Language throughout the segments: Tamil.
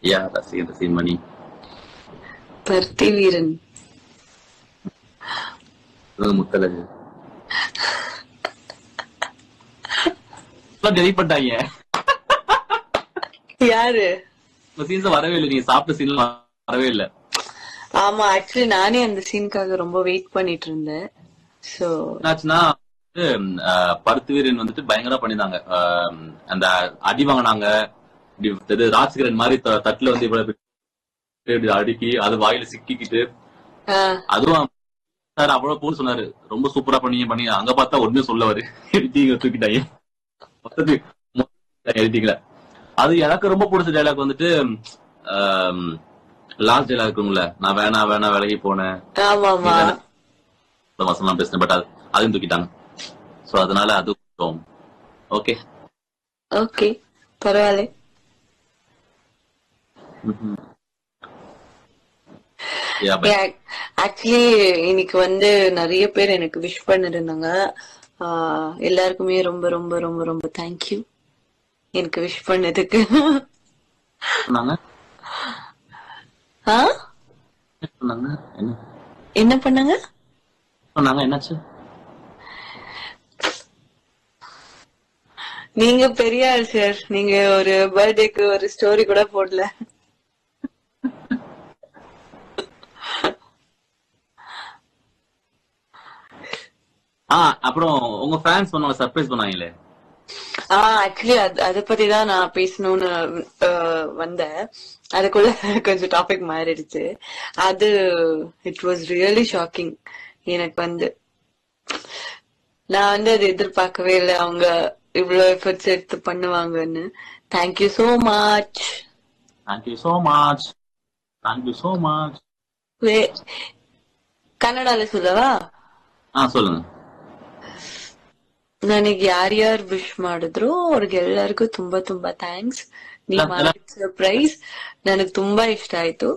யா ரசிகர் ரசிகமணி பருத்தி வீரன் முத்தலகு டெலிட் பண்ணிட்டாங்க. யாரு சீன்ஸ் வரவே இல்லை. நீங்க சாப்பிட்ட சீன்ல வரவே இல்லை. ஆமா, ஆக்சுவலி நானே அந்த சீனுக்காக ரொம்ப வெயிட் பண்ணிட்டு இருந்தேன். சோ என்னாச்சுன்னா பருத்தி வீரன் வந்துட்டு பயங்கரமா பண்ணிருந்தாங்க. அந்த அடி வாங்கினாங்க. ராஜ்கிரண் மாதிரி தட்டுல வந்து இவ்வளவு அடுக்கி அது வாயில சிக்கிக்கிட்டு அதுவும் சார் அவ்வளவு போல் சொன்னாரு. ரொம்ப சூப்பரா பண்ணி அங்க பார்த்தா ஒண்ணுமே சொல்லவாரு. எடிட்டிங்க தூக்கிட்டாங்க எடிட்டிங்ல. அது எனக்கு ரொம்ப பிடிச்ச டைலாக் வந்துட்டு லாஸ்ட் டைலாக் இருக்கும்ல, நான் வேணா விலகி போனேன் வசனம் பேசினேன். பட் அதையும் தூக்கிட்டாங்க. சோ அதனால அது ஓகே ஓகே பரவாயில்ல. ஆக்சுவலி இன்னைக்கு வந்து நிறைய பேர் எனக்கு விஷ் பண்ணிருந்தாங்க. எல்லாருக்குமே ரொம்ப ரொம்ப ரொம்ப ரொம்ப தேங்க்யூ எனக்கு விஷ் பண்ணதுக்கு. என்ன பண்ணாங்க? என்னாச்சு? நீங்க பெரிய ஆள் சார். நீங்க ஒரு பர்த்டேக்கு ஒரு ஸ்டோரி கூட போடல. அப்புறம் உங்க ஃபேன்ஸ் பண்ண சர்ப்ரைஸ் பண்ணாங்களே. ஆக்சுவலி அத பத்தி தான் நான் பேசணும்னு வந்தேன். அதுக்குள்ள கொஞ்சம் டாபிக் மாறிடுச்சு. அது இட் வாஸ் ரியலி ஷாக்கிங். எனக்கு வந்து நான் வந்து அது எதிர்பார்க்கவே இல்லை, அவங்க இவ்வளவு எஃபர்ட்ஸ் எடுத்து பண்ணுவாங்கன்னு. Thank you so much. Thank you so much. Thank you so much. ಕನ್ನಡಲ್ಲಿ சொல்லவா? சொல்லுங்க. ನನಗೆ ಯಾರ್ಯಾರು ವಿಶ್ ಮಾಡಿದ್ರು ಅವ್ರಿಗೆಲ್ಲರಿಗೂ ತುಂಬಾ ತುಂಬಾ ಥ್ಯಾಂಕ್ಸ್. ನೀವ್ ಮಾಡಿದ ಸರ್ಪ್ರೈಸ್ ನನಗ್ ತುಂಬಾ ಇಷ್ಟ ಆಯ್ತು.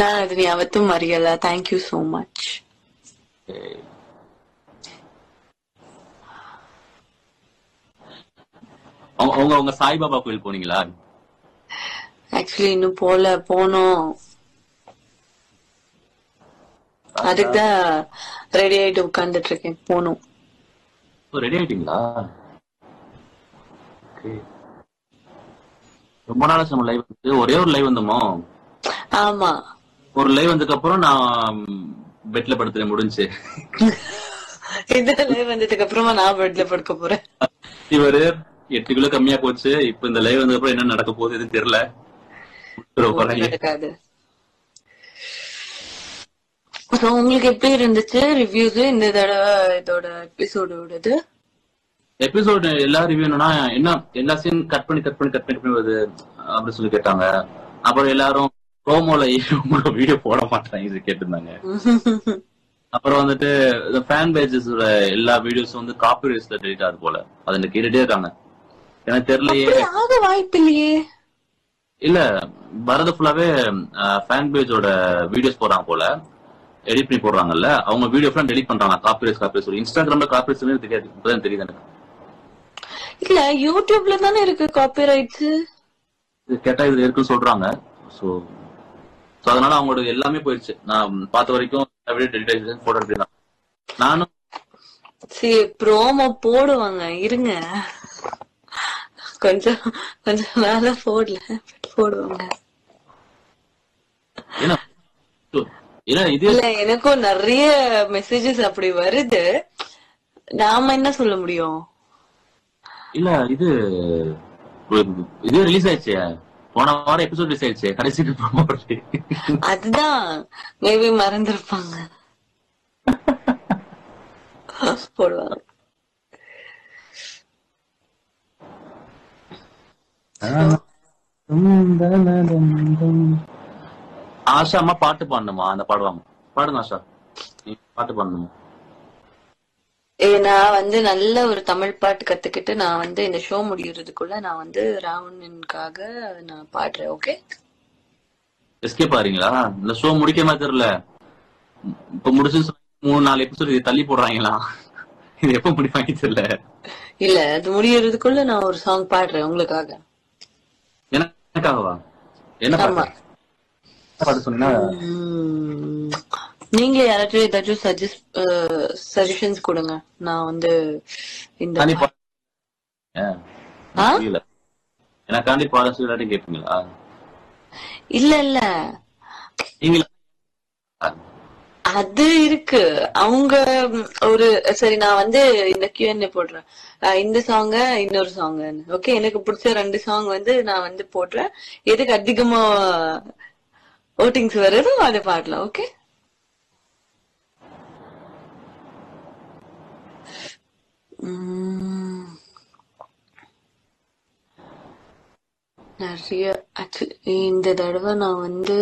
ನಾನು ಅದನ್ನ ಯಾವತ್ತೂ ಮರೆಯಲ್ಲ. Thank you so much. உங்க சாய்பாபா கோயில் போனீங்களா? ஆக்சுவலி இன்னும் போனோம். அதுக்குதான் ரெடி ஆயிட்டு உட்கார்ந்துட்டு இருக்கேன். போனோம். ரெடி ஆயிட்டீங்களா? ரொம்ப நாளா நம்ம லைவ் வந்து ஒரே ஒரு லைவ் வந்தோமோ? ஆமா, ஒரு லைவ் வந்ததுக்கு அப்புறம் நான் பெட்ல படுத்துறேன். முடிஞ்சு இந்த லைவ் வந்ததுக்கு அப்புறமா நான் பெட்ல படுக்க போறேன். இவரு 8 கிலோ கம்மியா போச்சு. இப்ப இந்த லைவ் வந்ததுக்கு அப்புறம் என்ன நடக்க போகுது எதுவும் தெரியல. நடக்காது. உங்களுக்கு எப்படி இருந்துச்சு ரிவ்யூஸ் இந்த தடவை இதோட எபிசோடு? எபிசோடு எல்லா ரிவ்யூ என்னன்னா என்ன எல்லா சீன் கட் பண்ணி வருது அப்படின்னு சொல்லி கேட்டாங்க. அப்புறம் எல்லாரும் ப்ரோமோல வீடியோ போட மாட்டாங்க கேட்டிருந்தாங்க. அப்புறம் வந்துட்டு ஃபேன் பேஜஸோட எல்லா வீடியோஸும் வந்து காப்பி ரைட்ஸ்ல டெலிட் ஆகுது போல. அது எனக்கு கேட்டுட்டே இருக்காங்க. எனக்கு தெரியலையே, வாய்ப்பு இல்லையே. இல்ல வரது ஃபுல்லாவே ஃபேன் பேஜோட வீடியோஸ் போறாங்க போல, எடிட் பண்ணி போடுறாங்கல்ல. அவங்க வீடியோ ஃபுல்லா டெலிட் பண்றாங்க. காப்பி ரைட்ஸ் இன்ஸ்டாகிராம்ல காப்பி ரைட்ஸ் தெரியாது. இப்பதான் தெரியுது எனக்கு. இல்ல யூடியூப்ல தானே இருக்கு காப்பி ரைட்ஸ். கேட்டா இதுல இருக்குன்னு சொல்றாங்க. சோ அதனால அவங்களோட எல்லாமே போயிடுச்சு. நான் பார்த்த வரைக்கும் போட்டோ எடுத்துதான். நானும் சரி ப்ரோமோ போடுவாங்க, இருங்க கொஞ்சம் மேல போடுவாங்க. இல்ல எனக்கும் நிறைய மெசேஜஸ் அப்படி வருது. நாம என்ன சொல்ல முடியும்? இல்ல இது ரிலீஸ் ஆயிடுச்சு. போன வாரம் எபிசோட் ரிலீஸ் ஆயிடுச்சு. கடைசிக்கு அதுதான் மேபி மறந்துருப்பாங்க. போடுவாங்க. ஆஷா அம்மா பாட்டு பாடணுமா? அந்த பாடுவாங்க. பாடுங்க ஆஷா, நீ பாட்டு பாடணுமா? நான் வந்து நல்ல ஒரு தமிழ் பாட்டு கத்துக்கிட்டு நான் வந்து இந்த ஷோ முடியறதுக்குள்ள நான் வந்து ராவணனுக்காக நான் பாடுறேன். ஓகே, எஸ்கே பாருங்களா? இந்த ஷோ முடிக்க மாதிரி தெரியல. இப்ப முடிச்சு 3-4 எபிசோட் தள்ளி போடுறாங்களா? இது எப்ப முடிப்பாங்க தெரியல. இல்ல அது முடியறதுக்குள்ள நான் ஒரு சாங் பாடுறேன் உங்களுக்காக. எனக்காகவா? என்ன ஆமா. பாட்டு? என்ன பாட்டு சொன்னீங்கன்னா நீங்க யாராச்சும் ஏதாச்சும் சஜஷன்ஸ் கொடுங்க. நான் வந்து இந்த கண்டிப்பா ஆ? புரியல. எனக்காண்டி பாட இல்லாட்டி கேட்பீங்களா? இல்ல இல்ல நீங்களா? அது இருக்கு. அவங்க ஒரு சரி நான் வந்து இந்த Q&A போடுறேன். இந்த சாங்க இன்னொரு சாங். ஓகே, எனக்கு பிடிச்ச 2 சாங் வந்து நான் வந்து போடுறேன். எதுக்கு அதிகமா ஓட்டிங்ஸ் வருதோ அதை பாடலாம். ஓகே. நிறைய ஆக்சுவலி இந்த தடவை நான் வந்து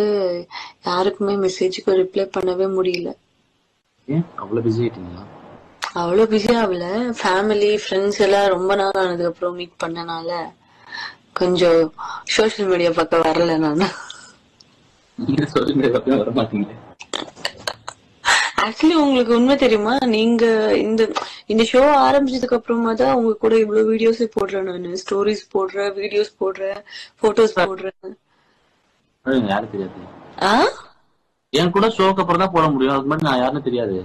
யாருக்குமே மெசேஜுக்கு ரிப்ளை பண்ணவே முடியல. ஏன் அவ்வளவு பிஸி ஆயிட்டீங்களா? அவ்வளவு பிஸி ஆகல. ஃபேமிலி ஃப்ரெண்ட்ஸ் எல்லாம் ரொம்ப நாள் ஆனதுக்கு அப்புறம் மீட் பண்ணனால கொஞ்சம் சோசியல் மீடியா பக்கம் வரல நானு. நீங்க சோசியல் மீடியா பக்கம் வர மாட்டீங்க. ஆக்சுவலி உங்களுக்கு உண்மை தெரியுமா? நீங்க இந்த இந்த ஷோ ஆரம்பிச்சதுக்கு அப்புறமா தான் உங்க கூட இவ்வளவு வீடியோஸ் போடுறேன். நானு ஸ்டோரிஸ் போடுறேன், வீடியோஸ் போடுறேன், போட்டோஸ் போடுறேன். யாரும் தெரியாது. என் கூட ஷோக்கு அப்புறம் தான் போட முடியும். அதுக்கு மாதிரி நான் யாருன்னு தெரியாது.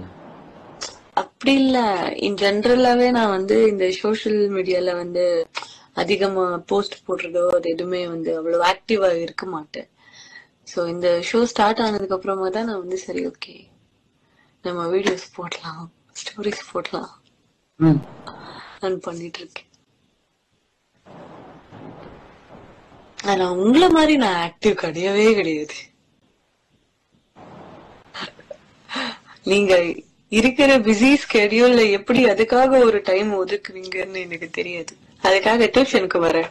அப்படி இல்ல, இன் ஜெனரலாவே நான் வந்து இந்த சோசியல் மீடியால வந்து அதிகமா போஸ்ட் போடுறதோ அது எதுவுமே வந்து அவ்வளவு ஆக்டிவா இருக்க மாட்டேன். சோ இந்த ஷோ ஸ்டார்ட் ஆனதுக்கு அப்புறமா தான் நான் வந்து சரி ஓகே நம்ம வீடியோஸ் போடலாம், ஸ்டோரிஸ் போடலாம் நான் பண்ணிட்டு இருக்கேன். ஆனா உங்களை மாதிரி நான் ஆக்டிவ் கிடையவே கிடையாது. நீங்க இருக்கிற பிஸி ஸ்கெடியூல்ல எப்படி அதுக்காக ஒரு டைம் ஒதுக்குவீங்கன்னு எனக்கு தெரியாது. அதுக்காக டியூஷனுக்கு வரேன்,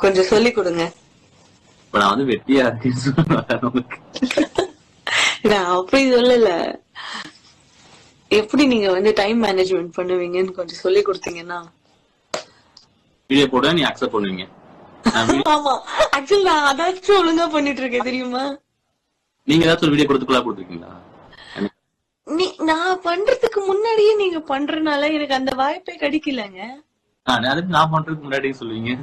கொஞ்சம் சொல்லி கொடுங்க. நான் வந்து வெட்டியா இருக்கேன். நான் அப்படி சொல்லல, எப்படி நீங்க வந்து டைம் மேனேஜ்மெண்ட் பண்ணுவீங்கன்னு கொஞ்சம் சொல்லி கொடுத்தீங்கன்னா. வீடியோ போட நீ அக்செப்ட் பண்ணுவீங்க. ஆமா, ஆக்சுவலி நான் அதாச்சும் ஒழுங்கா பண்ணிட்டு இருக்கேன் தெரியுமா? நீங்க ஏதாச்சும் வீடியோ கொடுத்துருக்கீங்களா? நான் பண்றதுக்கு முன்னாடியே நீங்க பண்றதுனால எனக்கு அந்த வாய்ப்பே கிடைக்கலங்க. நான் பண்றதுக்கு முன்னாடி சொல்லுவீங்க.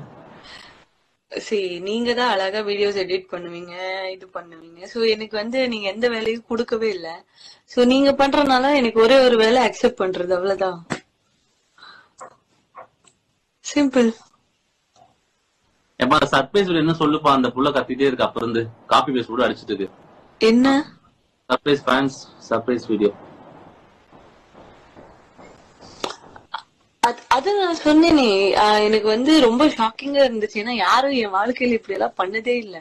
சரி, நீங்க தான் அழகா வீடியோஸ் எடிட் பண்ணுவீங்க, இது பண்ணுவீங்க. சோ எனக்கு வந்து நீங்க எந்த வேலையும் கொடுக்கவே இல்ல. சோ நீங்க பண்றதுனால எனக்கு ஒரே ஒரு வேலை அக்செப்ட் பண்றது, அவ்வளவுதான். சிம்பிள். எப்ப சர்ப்ரைஸ் என்ன சொல்லுப்பா, அந்த புள்ள கத்திட்டே இருக்கு அப்புறம் இருந்து காப்பி பேஸ்ட் கூட அடிச்சிட்டு இருக்கு. என்ன சர்ப்ரைஸ் ஃபேன்ஸ் சர்ப்ரைஸ் வீடியோ? அது நான் சொன்னேனே, எனக்கு வந்து ரொம்ப ஷாக்கிங்கா இருந்துச்சு. ஏன்னா யாரும் என் வாழ்க்கையில இப்படி எல்லாம் பண்ணதே இல்ல.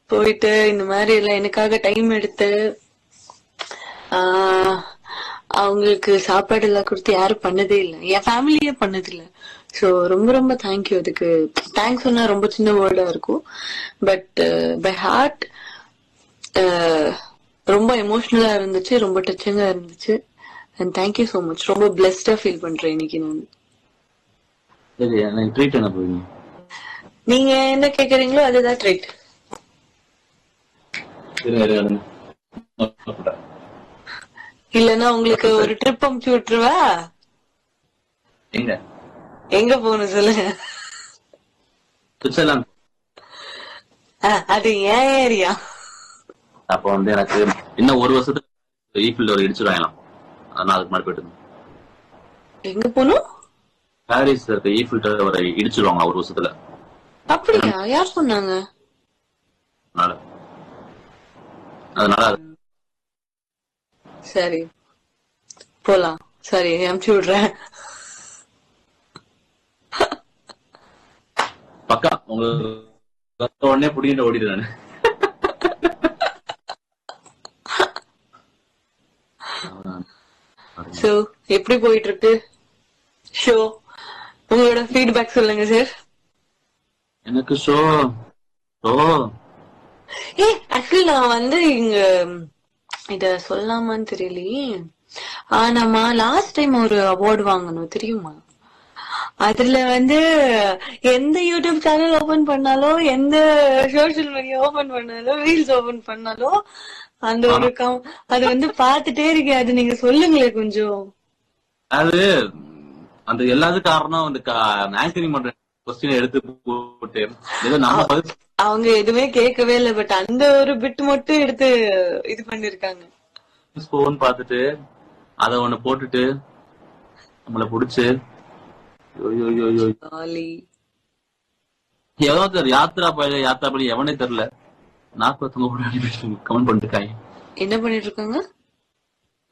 போயிட்டு இந்த மாதிரி எல்லாம் எனக்காக டைம் எடுத்து அவங்களுக்கு சாப்பாடு எல்லாம் கொடுத்து யாரும் பண்ணதே இல்லை. என் ஃபேமிலியே பண்ணது இல்ல. சோ ரொம்ப ரொம்ப தேங்க்யூ. அதுக்கு தேங்க்ஸ் சொன்னா ரொம்ப சின்ன வேர்டா இருக்கும், பட் பை ஹார்ட் ரொம்ப எமோஷனலா இருந்துச்சு, ரொம்ப டச்சிங்கா இருந்துச்சு. And thank you so much. ரொம்ப பிளெஸ்டா ஃபீல் பண்றேன் இன்னைக்கு நான். சரி, எனக்கு ட்ரீட் என்ன போவீங்க? நீங்க என்ன கேக்குறீங்களோ அதுதான் ட்ரீட். இல்லன்னா உங்களுக்கு ஒரு ட்ரிப் அமுச்சு விட்டுருவா. எங்க எங்க போகணும் சொல்லுங்க. சுவிட்சர்லாந்து. அது ஏன் ஏரியா. அப்ப வந்து எனக்கு இன்னும் ஒரு வருஷத்துக்கு ஈஃபில் டவர் இடிச்சுருவாங்களாம். நான் அதுக்கு மாதிரி போயிட்டு எங்க போகணும்? பாரிஸ் இருக்க ஈஃபில் டவரை இடிச்சிருவாங்க ஒரு வருஷத்துல. அப்படியா? யார் சொன்னாங்க? அதனால சரி போலாம். சரி அமுச்சு விடுறேன். பக்கா உங்களுக்கு உடனே புடிக்கிட்டு ஓடிடுறேன். சோ எப்படி போயிட்டு இருக்கு ஷோ? உங்களோட ஃபீட்பேக் சொல்லுங்க சார். எனக்கு ஷோ ஆக்சுவலி நான் வந்து இங்க இத சொல்லாமான்னு தெரியலையே. நம்ம லாஸ்ட் டைம் ஒரு அவார்டு வாங்கணும் தெரியுமா? அதுல வந்து எந்த யூடியூப் சேனல் ஓபன் பண்ணாலும், எந்த சோசியல் மீடியா ஓபன் பண்ணாலும், ரீல்ஸ் ஓபன் பண்ணாலும் அந்த ஒரு அது வந்து பாத்துட்டே இருக்கேன். அது நீங்க சொல்லுங்களே கொஞ்சம். அது அந்த எல்லாத்துக்கும் காரணம் அந்த ஆங்கரிங் பண்ற கொஸ்டின் எடுத்து போட்டு ஏதோ நம்ம அவங்க எதுவுமே கேட்கவே இல்லை. பட் அந்த ஒரு பிட் மட்டும் எடுத்து இது பண்ணிருக்காங்க. போன் பாத்துட்டு அத ஒண்ணு போட்டுட்டு நம்மள புடிச்சு எவ்வளவு யாத்ரா பள்ளி எவனே தெரியல 40 கமெண்ட் பண்ணிருக்காங்க. என்ன பண்ணிட்டு இருக்காங்க?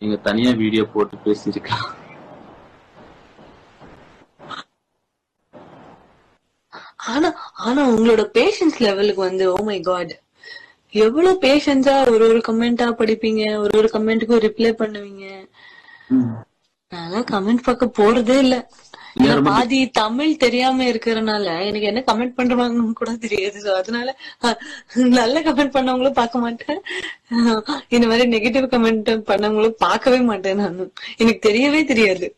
நீங்க தனியா வீடியோ போட்டு பேசிருக்கலாம். ஆனா உங்களோட பேஷன்ஸ் லெவலுக்கு வந்து ஓ மை காட், எவ்வளவு பேஷன்ஸா ஒரு கமெண்டா படிப்பீங்க, ஒரு கமெண்ட்டுக்கு ரிப்ளை பண்ணுவீங்க. நான் கமெண்ட் பார்க்க போறதே இல்ல. பாதி தமிழ் தெரியாம இருக்கறனால எனக்கு என்ன கமெண்ட் பண்றாங்கன்னு கூட தெரியாது. அதனால நல்ல கமெண்ட் பண்ணவங்களும் பார்க்க மாட்டேன், இந்த மாதிரி நெகட்டிவ் கமெண்ட் பண்ணவங்களும் பார்க்கவே மாட்டேன். நானும் எனக்கு தெரியவே தெரியாது.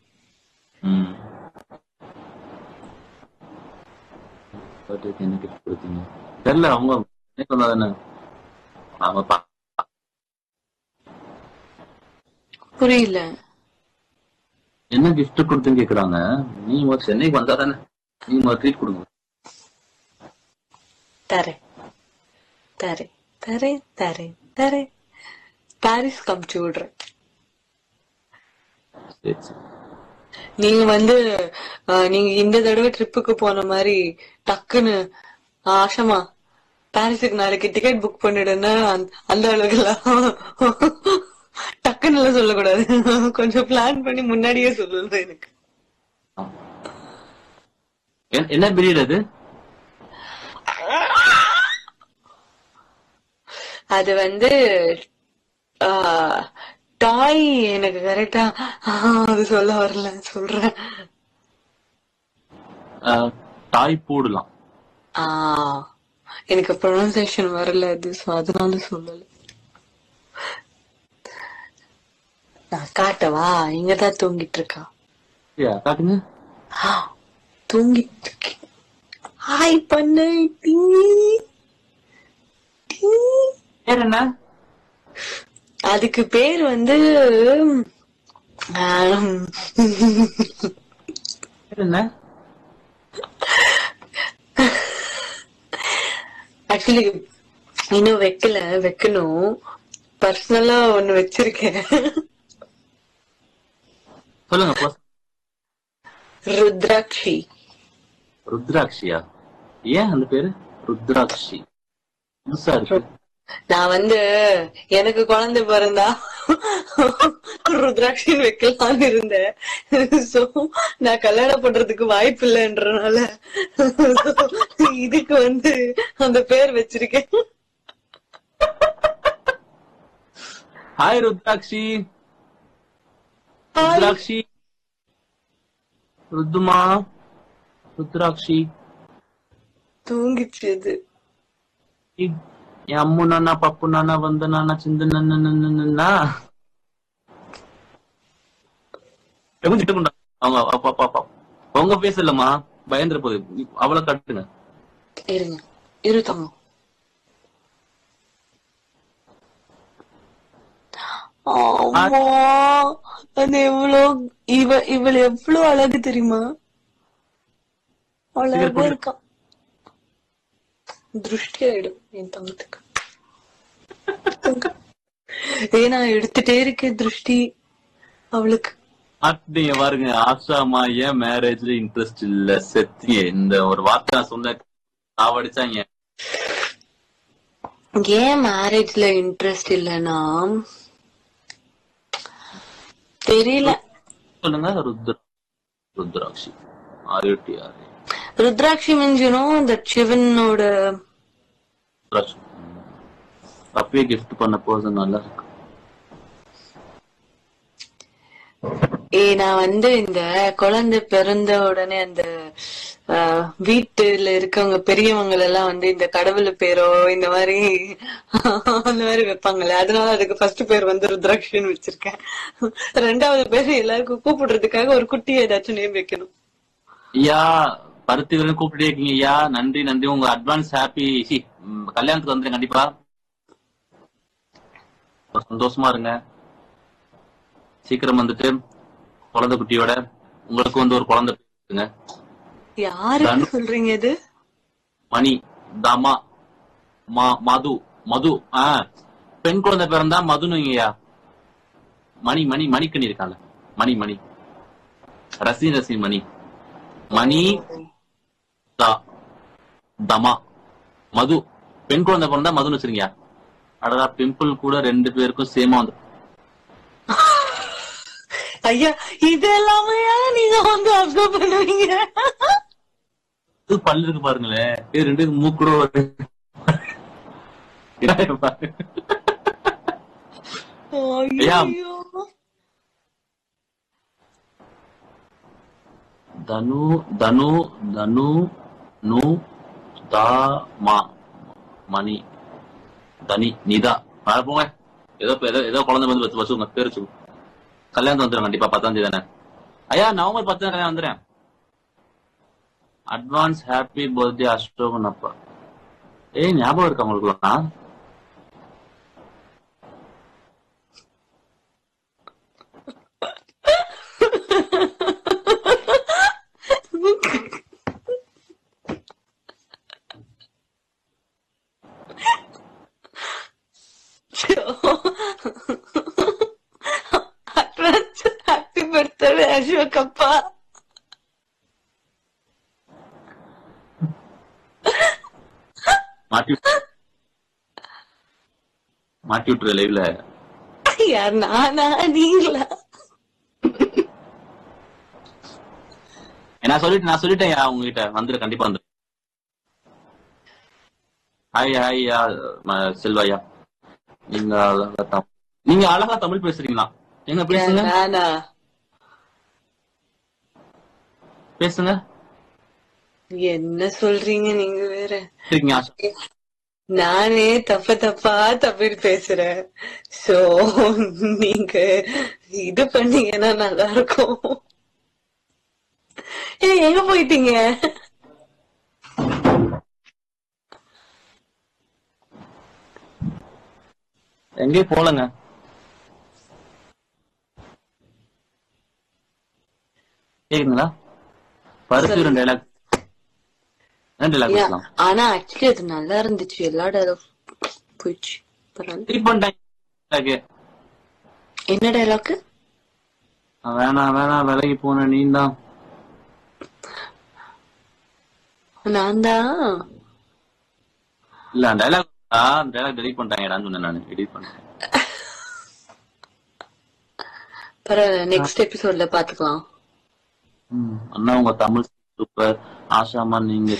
தெரியல அவங்க புரியல. என்ன கிஃப்ட் கொடுத்துன்னு கேக்குறாங்க. நீ சென்னைக்கு வந்தா தானே நீ ட்ரீட் கொடுங்க. தரேன் தரேன் தரேன் தரேன் தரேன். பாரிஸ் காமிச்சு விடுறேன். நீங்க வந்து நீங்க இந்த தடவை ட்ரிப்புக்கு போன மாதிரி டக்குன்னு ஆஷமா பாரிஸுக்கு நாளைக்கு டிக்கெட் புக் பண்ணிடுன்னு அந்த அளவுக்குலாம் டக்குன்னு எல்லாம் சொல்லக்கூடாது. கொஞ்சம் பிளான் பண்ணி முன்னாடியே சொல்லுது. எனக்கு என்ன பீரியட் அது? அது வந்து டாய், எனக்கு கரெக்டா அது சொல்ல வரல, சொல்றேன். டாய் போடலாம். எனக்கு ப்ரொனன்சியேஷன் வரல அது, அதனால சொல்லல. நான் காட்டவா? இங்கதான் தூங்கிட்டு இருக்கா. காட்டுங்க. தூங்கிட்டு இருக்கேன். ஹாய் பண்ணு. என்ன அதுக்கு பேர் வந்து என்ன? ஆக்சுவலி இன்னும் வைக்கல, வைக்கணும். பர்சனலா ஒண்ணு வச்சிருக்கேன். சொல்லுங்க. ருத்ராட்சி. ருத்ராட்சியா? ஏன் அந்த பேரு ருத்ராட்சி? நான் வந்து எனக்கு குழந்தை பிறந்தா ருத்ராட்சின்னு வைக்கலான்னு இருந்தேன். சோ நான் கல்யாணம் பண்றதுக்கு வாய்ப்பு இல்லைன்றனால இதுக்கு வந்து அந்த பேர் வச்சிருக்கேன். ஹாய் ருத்ராட்சி. ருத்ராட்சி, ருத்துமா, ருத்ராட்சி தூங்கிச்சு. அது அம்மு நானா, பப்பு நானா, வந்த நானா, சிந்து நானா அவங்க அப்பா உங்க பேச இல்லம்மா, பயந்துற போது. அவளை கட்டுங்க. இருங்க இருத்தங்க. ஆமா, அது எவ்வளவு இவள் எவ்வளவு அழகு தெரியுமா? அழகா இருக்கா. திருஷ்டி ஆயிடும் என் தங்கத்துக்கு. ஏன்னா எடுத்துட்டே இருக்கேன் திருஷ்டி அவளுக்கு. நீங்க பாருங்க, ஆஷாமா ஏன் மேரேஜ்ல இன்ட்ரெஸ்ட் இல்ல? செத்திய இந்த ஒரு வார்த்தை சொன்ன சாவடிச்சாங்க. ஏன் மேரேஜ்ல இன்ட்ரெஸ்ட் இல்லன்னா தெரியல. சொல்லுங்க. Rudrakshi. Rudrakshi means you know that சிவனோட அப்பவே கிஃப்ட் பண்ண பர்சன் நல்லா இருக்கு. நான் வந்து இந்த குழந்தை பிறந்த உடனே அந்த வீட்டுல இருக்கவங்க பெரியவங்க எல்லாம் வந்து இந்த கடவுள் பேரோ இந்த மாதிரி அந்த மாதிரி வைப்பாங்கல்ல. அதனால அதுக்கு ஃபர்ஸ்ட் பேர் வந்து ருத்ராட்சின்னு வச்சிருக்கேன். ரெண்டாவது பேர் எல்லாருக்கும் கூப்பிடுறதுக்காக ஒரு குட்டி ஏதாச்சும் நேம் வைக்கணும். ஐயா பருத்தி வரணும் கூப்பிட்டே இருக்கீங்க ஐயா. நன்றி நன்றி. உங்க அட்வான்ஸ் ஹாப்பி கல்யாணத்துக்கு வந்துருங்க. கண்டிப்பா சந்தோஷமா இருங்க. சீக்கிரம் வந்துட்டு குழந்தை குட்டியோட உங்களுக்கு வந்து ஒரு குழந்தை இருக்குங்க. யாருக்கு சொல்றீங்க இது? மணி, தமா, மது, மது. பெண் குழந்தை பிறந்தா மதுனுங்கய்யா. மணி மணி மணிக்கணி இருக்காங்க. மணி மணி ரசி மணி மணி தமா மது. பெண் குழந்தை பிறந்தா மதுன்னு வச்சிருங்க. அடடா, பிம்பிள் கூட 2 பேருக்கும் சேமா வந்து. ஐயா, இதெல்லாமே நீங்க வந்து அப்சர்வ் பண்ணுவீங்க? பல்லு இருக்கு பாருங்களேன், 2 மூக்கு கூட வருது. தனு தனு தனு நு தா மா மணி தனி நிதா. போங்க, ஏதோ ஏதோ குழந்தை வந்து வச்சுங்க, பேர் வச்சுக்கோ. கல்யாணம் வந்துடும் கண்டிப்பா, 10ஆம் தேதி தானே ஐயா. நவம்பர் 10 கல்யாணம் வந்துடுறேன். அட்வான்ஸ் ஹாப்பி பர்த்டே அசோகன் அப்பா. ஞாபகம் இருக்கா உங்களுக்கு? ஹாப்பி பர்த்டே அசோக் அப்பா. மாட்டி விட்டுற லைவ்ல. யார், நானா நீங்களா? நான் சொல்லிட்டேன் உங்ககிட்ட வந்துரு, கண்டிப்பா வந்துரு. ஹாய் ஹாய்யா செல்வாயா. நீங்க அழகா தமிழ் பேசுறீங்களா? எங்க பேசுங்க பேசுங்க. என்ன சொல்றீங்க நீங்க வேற? நானே தப்பா தமிழ் பேசுறேன். சோ நீங்க இது பண்ணீங்கன்னா நல்லா இருக்கும். எங்க போயிட்டீங்க? எங்கேயும் போலங்க. கேக்குங்களா? பருத்தி 2 டைலாக். ஆனா ஆக்சுவலி அது நல்லா இருந்துச்சு. எல்லா டைலாக் போயிடுச்சு. என்ன டைலாக்? வேணா விலகி போன நீந்தான். நான் தான் இல்ல, டைலாக் டெலிட் பண்ணிட்டாங்கடான்னு சொன்னேன். நான் எடிட் பண்ணேன். பரவாயில்ல, நெக்ஸ்ட் எபிசோட்ல பாத்துக்கலாம். அண்ணா உங்க தமிழ் சூப்பர். ஆஷாமா நீங்க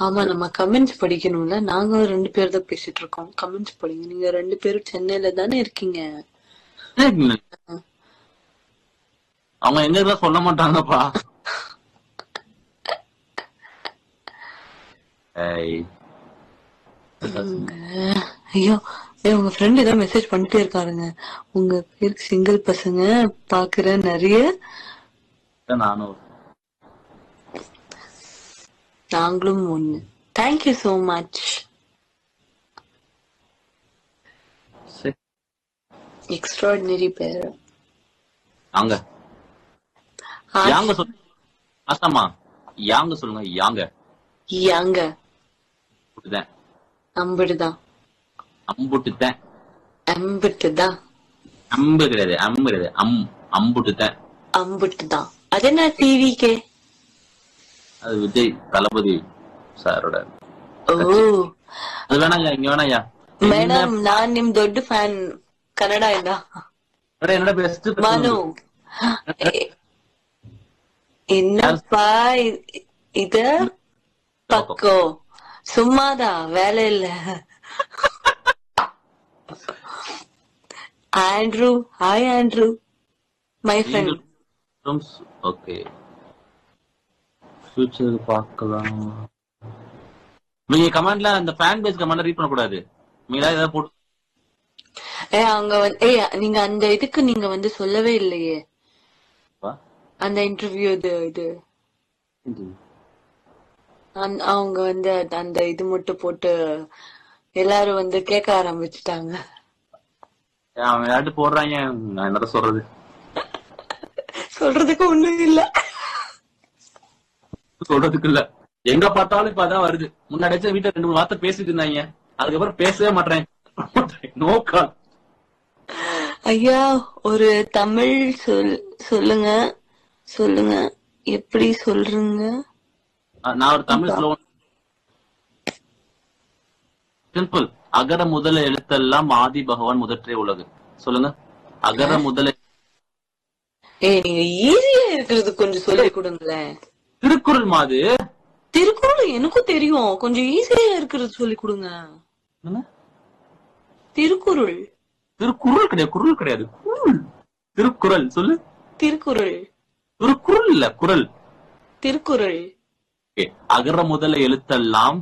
ஆமா, நம்ம கமெண்ட்ஸ் படிக்கணும்ல. நாங்க 2 பேர் தான் பேசிட்டு இருக்கோம். கமெண்ட்ஸ் படிங்க. நீங்க 2 பேரும் சென்னையில தானே இருக்கீங்க. அவங்க எங்க சொல்ல மாட்டாங்கப்பா. ஐயோ, உங்க ஃப்ரெண்ட் ஏதோ மெசேஜ் பண்ணிட்டே இருக்காருங்க. உங்க பேருக்கு சிங்கிள் பசங்க பாக்குறேன் நிறைய. நாங்களும் ஒண்ணு. Thank you so much. எக்ஸ்ட்ராடினரி பேர். யாங்க யாங்க சொல்லுங்க. அசாமா யாங்க சொல்லுங்க. யாங்க யாங்க புட்டுதான். அம்புட்டுதான். அம்புட்டுதான். அம்புட்டுதான். அம்பு கிடையாது. அம்பு கிடையாது. அம்புட்டுதான். அம்புட்டுதான். அது என்ன டிவிக்கே? அது விஜய் தளபதி சாரோட. அது வேணாயா, இங்க வேணாயா. மேடம், நான் ನಿಮ್ ದೊಡ್ಡ ಫ್ಯಾನ್. ಕನ್ನಡ ಇಂದ. என்னோட பெஸ்ட் மனு. என்னப்பா இது? பக்கோ சும்மாதான், வேலை இல்ல. Andrew, hi Andrew, my friend. Okay, future பார்க்கலாம். நீங்க கமெண்ட்ல அந்த ஃபேன் பேஜ் கமெண்ட் ரீட் பண்ண கூடாது. நீங்க ஏதாவது போட்டு அங்க வந்து நீங்க அந்த இதுக்கு நீங்க வந்து சொல்லவே இல்லையே. அந்த இன்டர்வியூ இது அவங்க வந்து அந்த இது மட்டும் போட்டு எல்லாரும் வந்து கேட்க ஆரம்பிச்சுட்டாங்க. அவன் யார்ட்டு போடுறாங்க, நான் என்ன சொல்றது? சொல்றதுக்கு ஒண்ணும் இல்ல. சொல்றதுக்கு இல்ல. எங்க பார்த்தாலும் இப்ப அதான் வருது. முன்னாடி வீட்டுல 2 3 வார்த்தை பேசிட்டு இருந்தாங்க, அதுக்கப்புறம் பேசவே மாட்டேன். No call. ஐயா ஒரு தமிழ் சொல்லுங்க சொல்லுங்க, எப்படி சொல்றீங்க? நான் ஒரு தமிழ் சொல்லுவேன். சிம்பிள். அகர முதல எழுத்தெல்லாம் ஆதி பகவான் முதற்றே உலகு. சொல்லுங்க. அகர முதல. நீங்க ஈஸியா இருக்கிறது கொஞ்சம் சொல்லி கொடுங்களேன். திருக்குறள் மாது. திருக்குறள் எனக்கும் தெரியும், கொஞ்சம் ஈஸியா இருக்கிறது சொல்லி கொடுங்க. திருக்குறள். திருக்குறள் கிடையாது, குறள் கிடையாது, குறள். திருக்குறள் சொல்லு. திருக்குறள். திருக்குறள் இல்ல, குறள். திருக்குறள். அகர முதல எழுத்தெல்லாம்.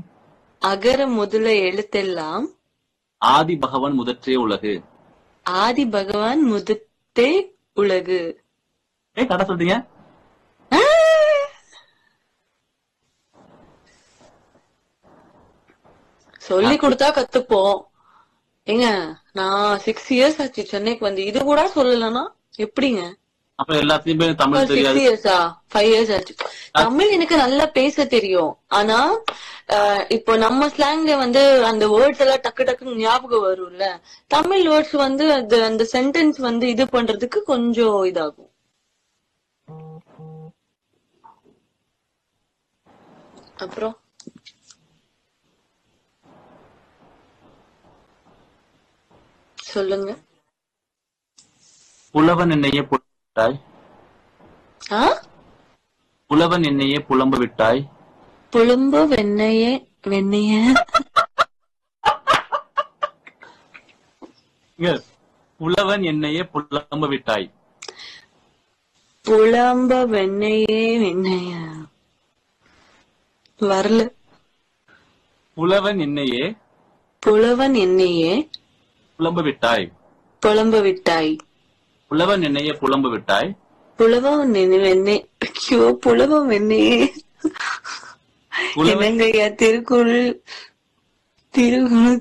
அகர முதல எழுத்தெல்லாம் ஆதி பகவான் முதற்றே உலகு. ஆதி பகவான் முதற்றே உலகு. கடை சொல்றீங்க. சொல்லி கொடுத்தா கத்துப்போம். ஏங்க நான் 6 இயர்ஸ் ஆச்சு சென்னைக்கு வந்து, இது கூட சொல்லலன்னா எப்படிங்க? அப்ப எல்லாத்தையுமே தமிழ் தெரியாது. 6 இயர்ஸா 5 இயர்ஸ் ஆச்சு. தமிழ் எனக்கு நல்லா பேச தெரியும், ஆனா இப்போ நம்ம ஸ்லாங்ல வந்து அந்த வேர்ட்ஸ் எல்லாம் டக்கு டக்குன்னு ஞாபகம் வரும்ல. தமிழ் வேர்ட்ஸ் வந்து அந்த சென்டென்ஸ் வந்து இது பண்றதுக்கு கொஞ்சம் இதாகும். அப்புறம் சொல்லுங்க. புலவன் என்னையே புலம்ப விட்டாய். புலவன் என்னையே புலம்ப விட்டாய். புலம்ப வெண்ணையே வெண்ணைய. புலவன் என்னையே புலம்ப விட்டாய். புலம்ப வெண்ணையே வெண்ணைய வரல. புலவன் என்னையே புலவன் என்னையே புலம்ப விட்டாய். புலம்ப விட்டாய். புலவன் என்னையே புலம்ப விட்டாய். புலவன் வெண்ணே. ஐயோ புலவம் வெண்ணையே. என்னங்கய்யா திருக்குறள் திருக்குறள்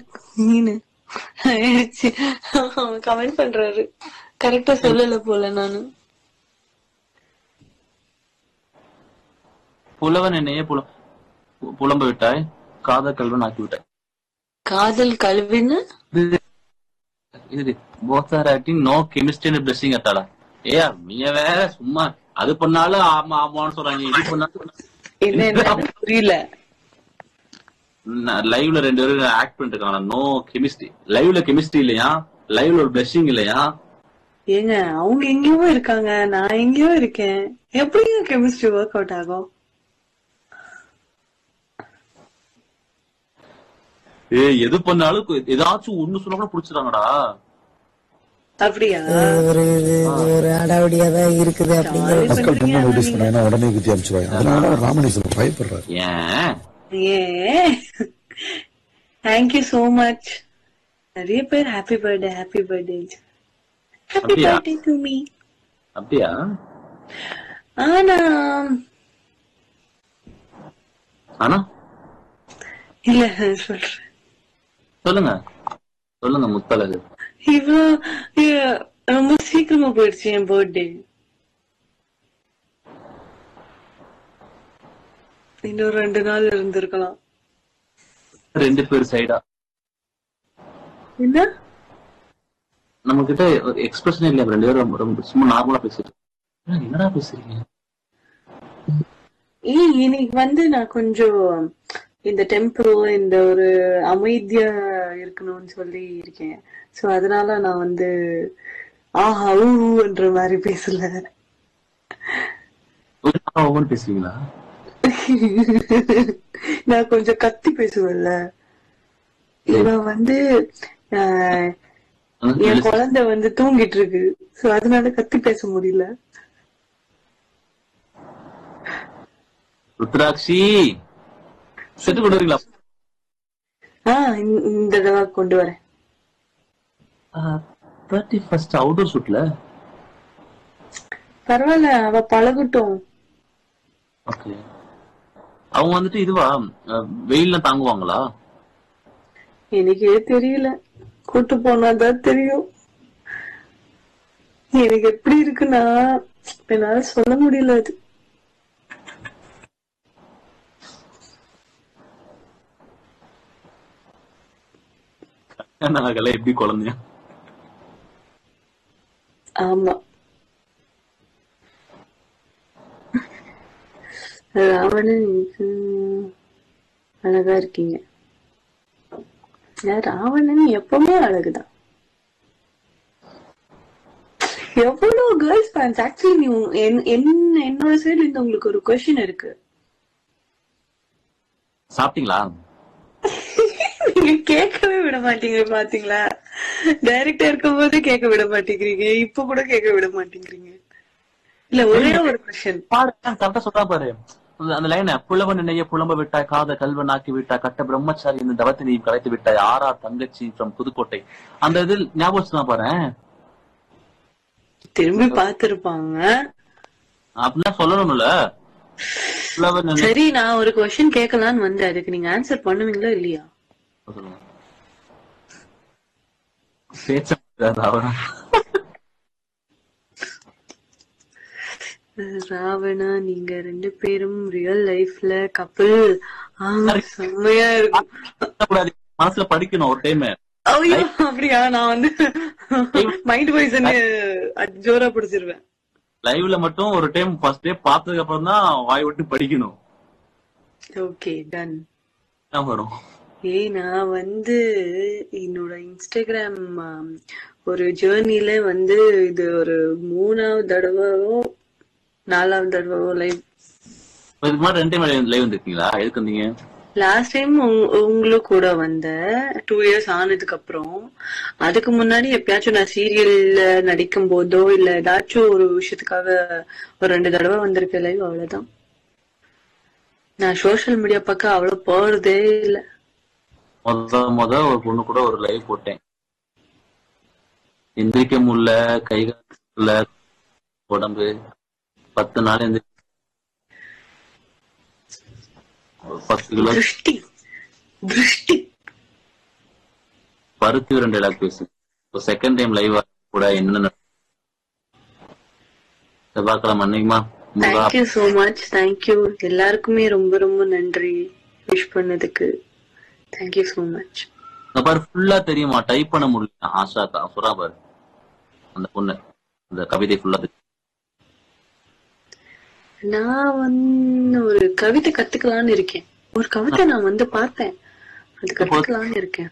ஆயிடுச்சு. அவன் கமெண்ட் பண்றாரு, கரெக்டா சொல்லல போல நானு. புலவன் என்னையே புலம்ப விட்டாய். காதல் கல்வன் ஆக்கி விட்டாய். காதல் கல்வின்னு இது both are acting no chemistry and blessing அட்டாடா. நீ வேற சும்மா அது பண்ணாலும் ஆமா ஆமான்னு சொல்றாங்க, இது பண்ணாலும் புரியல. லைவ்ல 2 பேரும் ஆக்ட் பண்ணிட்டு இருக்காங்க. No chemistry. லைவ்ல கெமிஸ்ட்ரி இல்லையா, லைவ்ல ஒரு பிளஷிங் இல்லையா? ஏங்க அவங்க எங்கேயோ இருக்காங்க, நான் எங்கேயோ இருக்கேன், எப்படிங்க கெமிஸ்ட்ரி ஒர்க் அவுட் ஆகும்? எது பண்ணாலும் ஏதாச்சும் ஒண்ணு சொன்னா கூட புடிச்சிடாங்கடா. அப்படியா? ஒரு அடாவடியா தான் இருக்குது அப்படிங்கிற மக்கள் ரொம்ப நோட்டீஸ் பண்ணா உடனே குத்தி அனுப்பிச்சிருவாங்க. அதனால ராமநேசன் பயப்படுறாரு. Thank you so much. நிறைய பேர் happy birthday happy birthday happy birthday to me. அப்படியா? ஆனா ஆனா இல்ல சொல்றேன். சொல்லுங்க சொல்லுங்க முத்தழகு. இவ்வளவு ரொம்ப சீக்கிரமா போயிடுச்சு என் பர்த்டே. இன்னும் 2 நாள் இருந்திருக்கலாம். 2 பேர் சைடா என்ன நம்ம கிட்ட எக்ஸ்பிரஷன் இல்ல. 2 பேரும் சும்மா நார்மலா பேசிட்டு என்னடா பேசுறீங்க? இன்னைக்கு வந்து நான் கொஞ்சம் இந்த டெம்போ இந்த ஒரு அமைதியா இருக்கணும்னு சொல்லி இருக்கேன். சோ அதனால நான் வந்து ஆஹா ஊன்ற மாதிரி பேசல. பேசுவீங்களா? நான் கொஞ்சம் கத்தி பேசுவேன்ல. இவன் வந்து என் குழந்தை வந்து தூங்கிட்டு இருக்கு, சோ அதனால கத்தி பேச முடியல. ருத்ராட்சி செட்டு கொண்டு வரீங்களா? இந்த தடவை கொண்டு வரேன். 31st outdoor ஷூட்ல. பரவாயில்ல, அவ பழகட்டும். ஓகே. அவங்க வந்துட்டு இதுவா வெயில்ல தாங்குவாங்களா? எனக்கே தெரியல, கூட்டு போனாதான் தெரியும். எனக்கு எப்படி இருக்குன்னா என்னால சொல்ல முடியல. அது நாங்கெல்லாம் எப்படி குழந்தையா? ஆமா, ராவணன் அழகா இருக்கீங்க. ராவணன் எப்பவுமே அழகுதான். எவ்வளவு கேர்ள்ஸ் ஃபேன்ஸ். ஆக்சுவலி என்னோட சைடுல இருந்து உங்களுக்கு ஒரு கொஸ்டின் இருக்கு. சாப்பிட்டீங்களா? நீங்க கேட்கவே விட மாட்டீங்க பாத்தீங்களா? டைரக்டா இருக்கும் போதே கேட்க விட மாட்டேங்கிறீங்க, இப்ப கூட கேட்க விட மாட்டேங்கிறீங்க. இல்ல ஒரே ஒரு கொஸ்டின் பாரு, கரெக்டா சொல்றா பாரு அந்த லைன். புலவன் நினைய புலம்ப விட்டாய், காத கல்வன் ஆக்கி விட்டாய், கட்ட பிரம்மச்சாரி இந்த தவத்தினை கலைத்து விட்டாய், ஆரா தங்கச்சி ஃப்ரம் புதுக்கோட்டை. அந்த இதில் ஞாபகம் பாரு. திரும்பி பாத்துருப்பாங்க அப்படின்னா சொல்லணும்ல. சரி, நான் ஒரு கொஸ்டின் கேட்கலான்னு வந்தேன், அதுக்கு நீங்க ஆன்சர் பண்ணுவீங்களா இல்லையா? ராவணா, நீங்க 2 பேரும் ரியல் லைஃப்ல கப்பிள்? செம்மையா இருக்கும். மனசுல படிக்கணும் ஒரு டைம். ஐயோ அப்படியா? நான் வந்து மைண்ட் வாய்ஸ் ஜோரா பிடிச்சிருவேன். லைவ்ல மட்டும் ஒரு டைம் ஃபர்ஸ்ட் டே பார்த்ததுக்கு அப்புறம் தான் வாய் விட்டு படிக்கணும். Okay, done. வரும். நான் வந்து என்னோட இன்ஸ்டாகிராம் ஒரு ஜேர்னில வந்து இது ஒரு 3வது தடவையோ 4வது தடவையோ லைவ். இதுக்கு மாதிரி 2 டைம் லைவ் வந்துருக்கீங்களா? எதுக்கு வந்தீங்க? லாஸ்ட் டைம் உங்களுக்கு கூட வந்த 2 இயர்ஸ் ஆனதுக்கு அப்புறம். அதுக்கு முன்னாடி எப்பயாச்சும் நான் சீரியல்ல நடிக்கும் போதோ இல்ல ஏதாச்சும் ஒரு விஷயத்துக்காக ஒரு 2 தடவை வந்திருக்க லைவ், அவ்வளவுதான். நான் சோசியல் மீடியா பக்கம் அவ்வளவு போறதே இல்ல. முத ஒரு பொண்ணு கூட ஒரு லைவ் போட்டேன். எந்திரிக்க முடியல, கைகால உடம்பு 10 நாள் 10 கிலோ பருத்தி 2 டைலாக் பேசு. செகண்ட் டைம் லைவ் கூட என்ன செவ்வாய்க்கிழமை அன்னைக்குமா. Thank you so much. தேங்க்யூ எல்லாருக்குமே ரொம்ப ரொம்ப நன்றி விஷ் பண்ணதுக்கு. Thank you so much. பாரு ஃபுல்லா தெரியுமா? டைப் பண்ண முடியல. ஆஷாக்கா சொல்றா பாரு, அந்த பொண்ணு அந்த கவிதை ஃபுல்லா. நான் வந்து ஒரு கவிதை கத்துக்கலான்னு இருக்கேன். ஒரு கவிதை நான் வந்து பார்த்தேன், அது கத்துக்கலான்னு இருக்கேன்.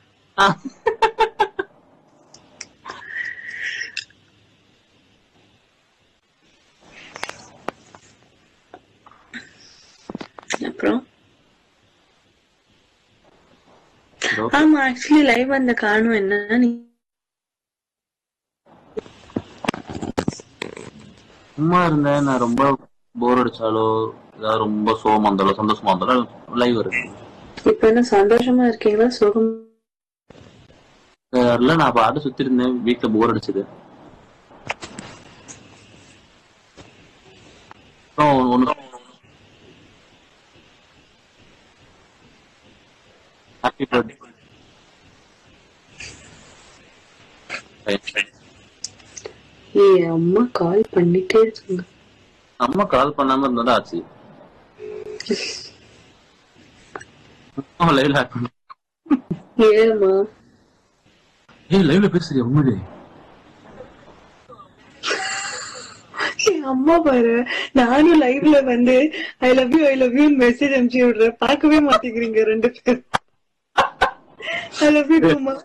அப்புறம் ஆமா, ஆக்சுவலி லைவ் வந்த காரணம் என்னன்னா, சும்மா இருந்தேன். நான் ரொம்ப போர் அடிச்சாலோ ஏதாவது ரொம்ப சோகமா இருந்தாலும் சந்தோஷமா இருந்தாலும் லைவ் இருக்கு. இப்ப என்ன சந்தோஷமா இருக்கீங்களா சோகம்? இல்ல, நான் பாட்டு சுத்தி இருந்தேன், வீட்டுல போர் அடிச்சது. Happy birthday. அம்மா கால் பண்ணிட்டே இருக்காங்க. அம்மா கால் பண்ணாம இருந்தா ஆச்சு. ஏமா லைவ்ல பேசுறியா? உண்மையிலே அம்மா பாரு, நானும் லைவ்ல வந்து ஐ லவ் யூ மெசேஜ் அனுப்பிச்சு விடுறேன், பாக்கவே மாட்டேங்கிறீங்க 2 பேரும். ஐ லவ் யூ அம்மா.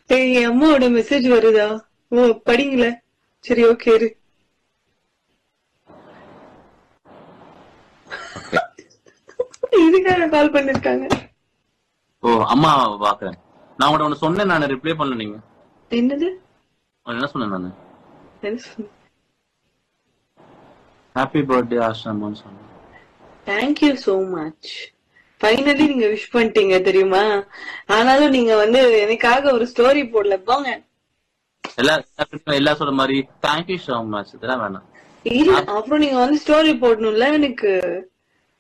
என் அம்மாவோட மெசேஜ் வருதா? ஓ படிங்கள, சரி ஓகே. இதுக்காக கால் பண்ணிருக்காங்க. ஓ அம்மா பாக்குறேன். நான் உங்கள்ட்ட ஒண்ணு சொன்னேன், நான் ரிப்ளை பண்ணல. நீங்க என்னது? என்ன சொன்னேன் நானு? ஹாப்பி பர்த்டே ஆஷாமான்னு சொன்னேன். Thank you so much. ஃபைனலி நீங்க விஷ் பண்ணிட்டீங்க தெரியுமா? ஆனாலும் நீங்க வந்து எனக்காக ஒரு ஸ்டோரி போடல. போங்க எல்லா சொல்ற மாதிரி தேங்க்யூ சோ மச் இதெல்லாம் வேணாம். இல்ல, அப்புறம் நீங்க வந்து ஸ்டோரி போடணும்ல எனக்கு.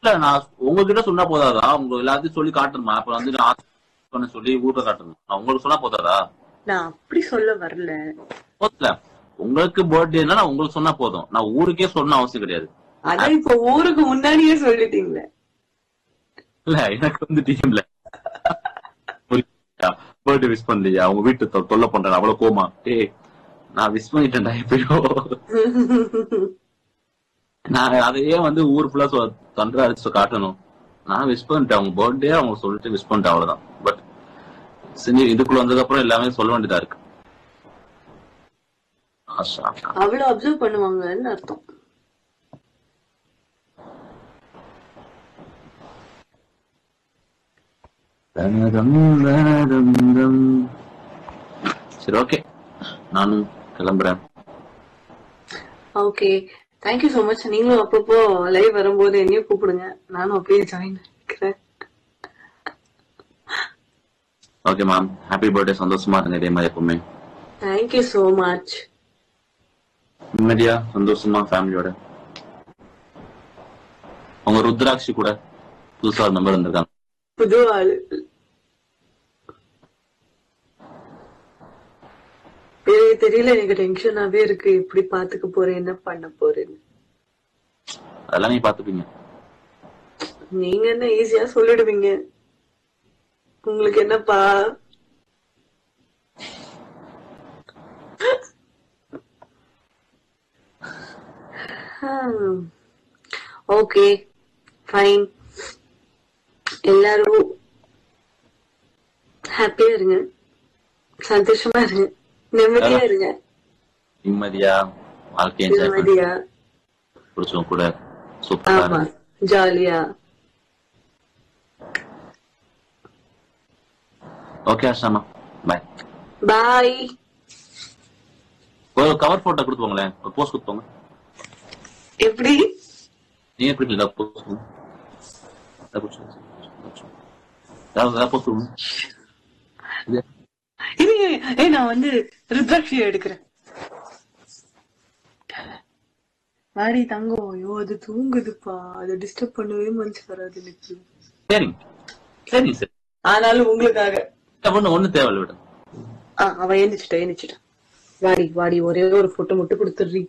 இல்ல, நான் உங்ககிட்ட சொன்னா போதாதா? உங்க எல்லாத்தையும் சொல்லி காட்டணுமா? அப்புறம் வந்து நான் சொல்லி ஊர்ல காட்டணும். நான் உங்களுக்கு சொன்னா போதாதா? நான் அப்படி சொல்ல வரல. உங்களுக்கு பர்த்டேனா நான் உங்களுக்கு சொன்னா போதும், நான் ஊருக்கே சொன்ன அவசியம் கிடையாது. அதான் இப்ப ஊருக்கு முன்னாடியே சொல்லிட்டீங்களே. இல்ல, எனக்கு வந்து டீம்ல பர்த்டே விஷ் பண்ணலையா, அவங்க வீட்டு தொல்லை பண்றேன் அவ்வளவு கோமா. ஏய் நான் விஷ் பண்ணிட்டேன்டா எப்பயோ. நான் அதையே வந்து ஊர் ஃபுல்லா தண்டா அடிச்சு காட்டணும். நான் விஷ் பண்ணிட்டேன், அவங்க பர்த்டே அவங்க சொல்லிட்டு விஷ் பண்ணிட்டேன், அவ்வளவுதான். பட் இதுக்குள்ள வந்ததுக்கு அப்புறம் எல்லாமே சொல்ல வேண்டியதா இருக்கு. அவ்வளவு அப்சர்வ் பண்ணுவாங்கன்னு அர்த்தம். சரி, ஓகே, நானும் கிளம்புறேன். Okay, thank you so much. நீங்களும் அப்பப்போ லைவ் வரும்போது என்னையும் கூப்பிடுங்க, நானும் அப்பயே ஜாயின் பண்ணிக்கிறேன். Okay ma'am, happy birthday. சந்தோஷமா இருங்க இதே மாதிரி எப்பவுமே. Thank you so much. நிம்மதியா சந்தோஷமா ஃபேமிலியோட. உங்க ருத்ராட்சி கூட புதுசா ஒரு நம்பர் வந்திருக்காங்க, புது ஆளு. தெரியல, எனக்கு டென்ஷனாவே இருக்கு. எப்படி பாத்துக்க போறேன், என்ன பண்ண போறேன்னு. அதெல்லாம் நீங்க பாத்துப்பீங்க. நீங்க என்ன ஈஸியா சொல்லிடுவீங்க, உங்களுக்கு என்னப்பா. ஓகே ஃபைன், எல்லாரும் ஹாப்பியா இருங்க, சந்தோஷமா இருங்க, நிம்மதியா இருங்க. நிம்மதியா வாழ்க்கை என்ஜாய் பண்ணி நிம்மதியா, புடிச்சவங்க கூட சூப்பரா ஆமா, இருங்க. ஜாலியா. ஓகே ஆஷாமா, பாய். பாய். ஒரு கவர் போட்டோ கொடுத்துவாங்களேன், ஒரு போஸ்ட் கொடுத்துவாங்க. எப்படி நீங்க எப்படி போஸ்ட் நான் வந்து ருத்ராட்சி எடுக்கிறேன். வாடி தங்கம். ஐயோ அது தூங்குதுப்பா, அதை டிஸ்டர்ப் பண்ணவே மனசு வராது எனக்கு. சரிங்க சரிங்க சரி, ஆனாலும் உங்களுக்காக ஒண்ணு தேவை விட. அவன் எழுந்திச்சிட்டான். வாடி வாடி, ஒரே ஒரு போட்டோ மட்டும் கொடுத்துடுறீ.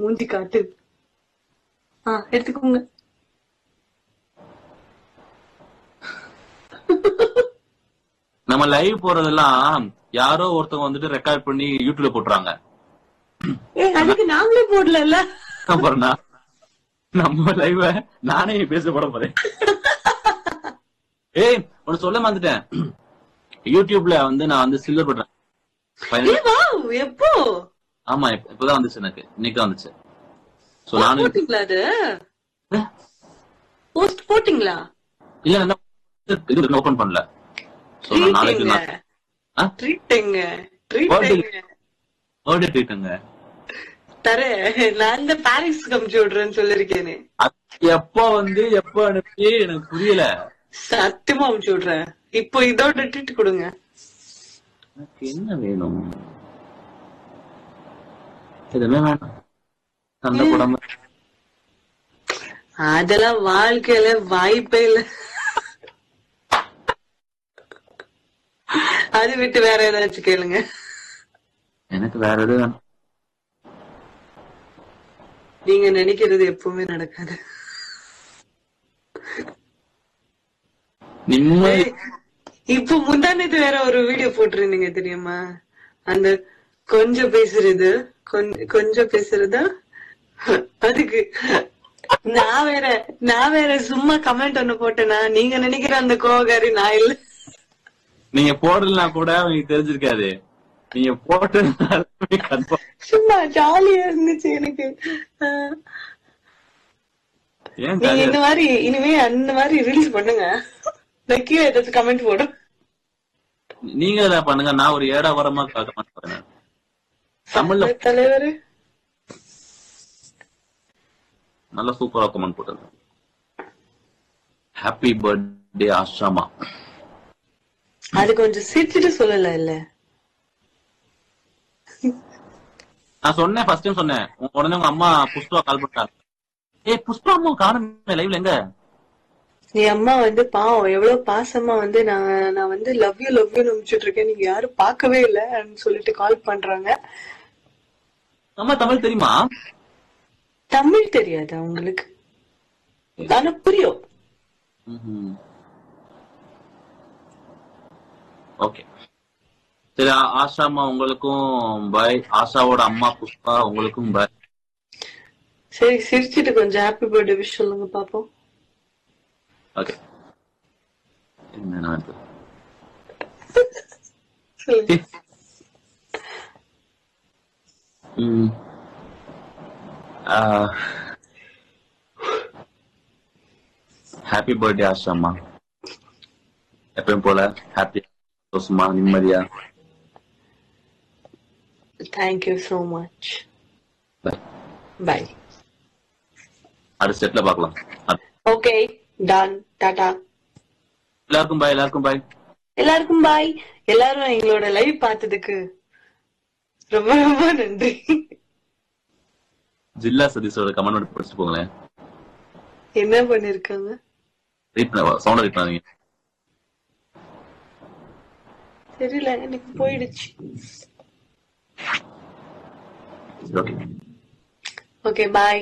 மூஞ்சி காட்டு. எடுத்துக்கோங்க. நம்ம லைவ் போறதெல்லாம் யாரோ ஒருத்தவங்க வந்துட்டு ரெக்கார்ட் பண்ணி யூடியூப்ல போட்டுறாங்க. அதுக்கு நாங்களே போடல. நம்ம லைவ நானே பேச போட போறேன். ஏய் ஒன்னு சொல்ல வந்துட்டேன், யூடியூப்ல வந்து நான் வந்து சில்வர் பண்றேன். எப்போ? ஆமா, இப்பதான் வந்துச்சு, எனக்கு இன்னைக்கு வந்துச்சு. சோ நானு போஸ்ட் போட்டீங்களா? இல்ல இது ஓபன் பண்ணல. சோ நான் நாளைக்கு நான் இந்த பாரிஸ் கமிச்சு விடுறேன்னு சொல்லிருக்கேனே. எப்ப வந்து எப்ப அனுப்பி எனக்கு புரியல. சத்தியமா அனுப்பிச்சு விடுறேன். இப்போ இதோட ட்ரீட் கொடுங்க. எனக்கு என்ன வேணும்? எதுவுமே வேணாம், சண்டை போடாம. அதெல்லாம் வாழ்க்கையில வாய்ப்பே இல்ல. அது விட்டு வேற ஏதாச்சும் கேளுங்க. எனக்கு வேற எதுவும் நீங்க நினைக்கிறது எப்பவுமே நடக்காது. இப்ப முந்தானது வேற ஒரு வீடியோ போட்டிருந்தீங்க தெரியுமா? அந்த கொஞ்சம் பேசுறதா அதுக்கு நான் வேற சும்மா கமெண்ட் ஒண்ணு போட்டேனா? நீங்க நினைக்கிற அந்த கோவக்காரி நான் இல்ல. நீங்க போடலனா கூட அவங்களுக்கு தெரிஞ்சிருக்காது, நீங்க போட்டு சும்மா ஜாலியா இருந்துச்சு எனக்கு. நீங்க இந்த மாதிரி இனிமே அந்த மாதிரி ரீல்ஸ் பண்ணுங்க, கீழே ஏதாச்சும் கமெண்ட் போடும். நீங்க தான் பண்ணுங்க, நான் ஒரு ஏடாவரமா கமெண்ட் பண்ணுங்க. தமிழ்ல தலைவர் நல்ல சூப்பரா கமெண்ட் போட்டுருங்க. ஹாப்பி பர்த்டே ஆஷாமா. அது கொஞ்சம் சிரிச்சுட்டு சொல்லல இல்ல? நான் சொன்னேன், ஃபர்ஸ்ட் டைம் சொன்னேன், உடனே உங்க அம்மா புஷ்பா கால் பண்ணாங்க. புஷ்பா அம்மா காணுமே லைவ்ல, எங்க? நீ அம்மா வந்து பாவம் எவ்வளவு பாசமா வந்து நான் வந்து லவ் யூ நினைச்சிட்டு இருக்கேன், நீங்க யாரும் பாக்கவே இல்லன்னு சொல்லிட்டு கால் பண்றாங்க. அம்மா தமிழ் தெரியுமா? தமிழ் தெரியாது அவங்களுக்கு, ஆனா புரியும். ஓகே சரி. ஆஷாமா உங்களுக்கும் பாய். ஆஷாவோட அம்மா புஷ்பா உங்களுக்கும் பாய். சரி, சிரிச்சிட்டு கொஞ்சம் ஹாப்பி பர்த்டே விஷ் சொல்லுங்க பாப்போம். ஓகே என்ன சொல்லுங்க. ஹாப்பி பர்த்டே ஆஷாமா. எப்பயும் போல ஹாப்பி, சந்தோஷமா, நிம்மதியா. Thank you so much. Bye. Bye. அடுத்த செட்ல பார்க்கலாம். Okay, done. Tata. எல்லாருக்கும் பாய். எல்லாருக்கும் பாய். எல்லாருக்கும் பாய். எல்லாரும் எங்களோட லைவ் பார்த்ததுக்கு ரொம்ப ரொம்ப நன்றி. ஜில்லா சதீஷோட கமெண்ட் படிச்சு போங்களேன். என்ன பண்ணிருக்காங்க? சவுண்ட் ரீட் பண்ணாதீங்க. தெரியல, எனக்கு போயிடுச்சு. ஓகே ஓகே, பாய்.